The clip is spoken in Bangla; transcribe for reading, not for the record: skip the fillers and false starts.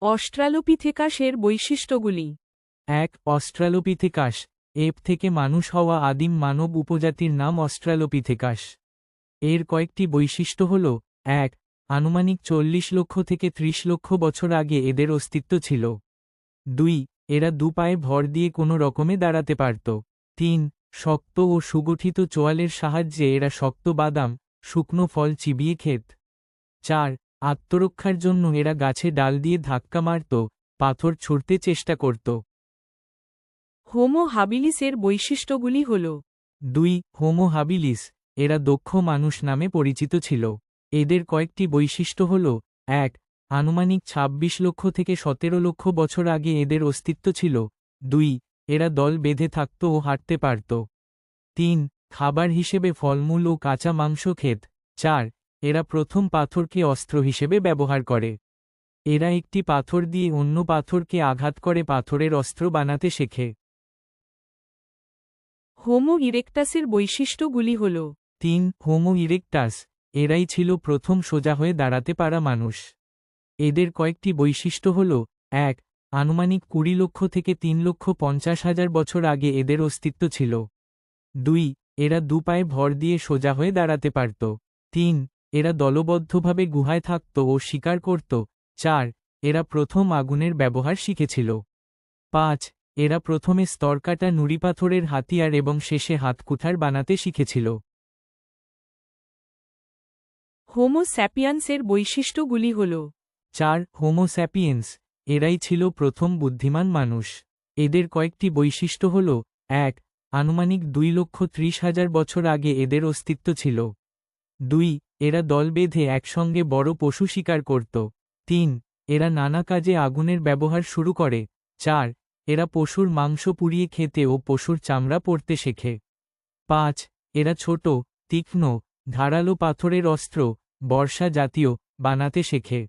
অস্ট্রালোপিথেকাসের বৈশিষ্ট্যগুলি। 1. অস্ট্রালোপিথেকাস। এপ থেকে মানুষ হওয়া আদিম মানব উপজাতির নাম অস্ট্রালোপিথেকাস। এর কয়েকটি বৈশিষ্ট্য হল: 1. আনুমানিক 40 লক্ষ থেকে 30 লক্ষ বছর আগে এদের অস্তিত্ব ছিল। 2. এরা দুপায়ে ভর দিয়ে কোনো রকমে দাঁড়াতে পারত। 3. শক্ত ও সুগঠিত চোয়ালের সাহায্যে এরা শক্ত বাদাম, শুকনো ফল চিবিয়ে খেত। 4. আত্মরক্ষার জন্য এরা গাছে ডাল দিয়ে ধাক্কা মারত, পাথর ছুঁড়তে চেষ্টা করত। হোমো হাবিলিসের বৈশিষ্ট্যগুলি হল: 2. Homo habilis. এরা দক্ষ মানুষ নামে পরিচিত ছিল। এদের কয়েকটি বৈশিষ্ট্য হল: 1. আনুমানিক 26 লক্ষ থেকে 17 লক্ষ বছর আগে এদের অস্তিত্ব ছিল। 2. এরা দল বেঁধে থাকত ও হাঁটতে পারত। 3. খাবার হিসেবে ফলমূল ও কাঁচা মাংস খেত। 4. এরা প্রথম পাথরকে অস্ত্র হিসেবে ব্যবহার করে। এরা একটি পাথর দিয়ে অন্য পাথরকে আঘাত করে পাথরের অস্ত্র বানাতে শেখে। হোমো ইরেক্টাসের বৈশিষ্ট্যগুলি হল: 3. Homo erectus. এরাই ছিল প্রথম সোজা হয়ে দাঁড়াতে পারা মানুষ। এদের কয়েকটি বৈশিষ্ট্য হল: 1. আনুমানিক 20 লক্ষ থেকে 3,50,000 বছর আগে এদের অস্তিত্ব ছিল। 2. এরা দুপায়ে ভর দিয়ে সোজা হয়ে দাঁড়াতে পারত। 3. এরা দলবদ্ধভাবে গুহায় থাকত ও শিকার করত। 4. এরা প্রথম আগুনের ব্যবহার শিখেছিল। 5. এরা প্রথমে স্তরকাটা নুড়িপাথরের হাতিয়ার এবং শেষে হাতকুঠার বানাতে শিখেছিল। হোমো স্যাপিয়ান্সের বৈশিষ্ট্যগুলি হল: 4. Homo sapiens. এরাই ছিল প্রথম বুদ্ধিমান মানুষ। এদের কয়েকটি বৈশিষ্ট্য হল: 1. আনুমানিক 2,30,000 বছর আগে এদের অস্তিত্ব ছিল। 2. এরা দল বেঁধে একসঙ্গে বড় পশু শিকার করত। 3. এরা নানা কাজে আগুনের ব্যবহার শুরু করে। 4. এরা পশুর মাংস পুড়িয়ে খেতে ও পশুর চামড়া পরতে শেখে। 5. এরা ছোট, তীক্ষ্ণ, ধারালো পাথরের অস্ত্র, বর্ষা জাতীয় বানাতে শেখে।